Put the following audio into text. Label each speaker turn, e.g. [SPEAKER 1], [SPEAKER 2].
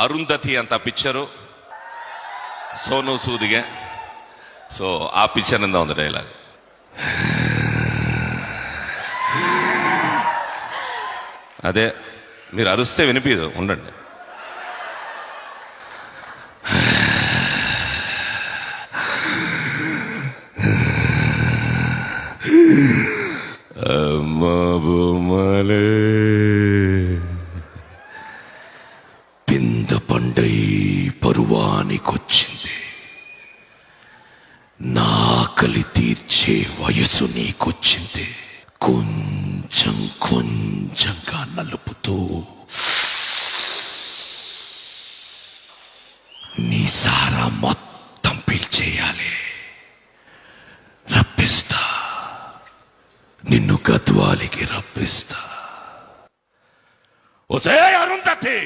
[SPEAKER 1] ಅರುಂಧತಿ ಅಂತ picture, Sonu ಸೂದಿಗೆ. So ಆ ಪಿಕ್ಚರ್ನಿಂದ ಒಂದು ಡೈಲಾಗ್. అదే మీరు అరుస్తే వినిపించదు, ఉండండి. పింద పండై పరువానికొచ్చింది, నాకలి తీర్చే వయసు నీకొచ్చింది. కొంచెం కొంచెంగా నలుపుతూ నీ సారా మొత్తం పీల్చేయాలి. రప్పిస్తా, నిన్ను గద్వాలికి రప్పిస్తా. ఒసే అరుంధతి,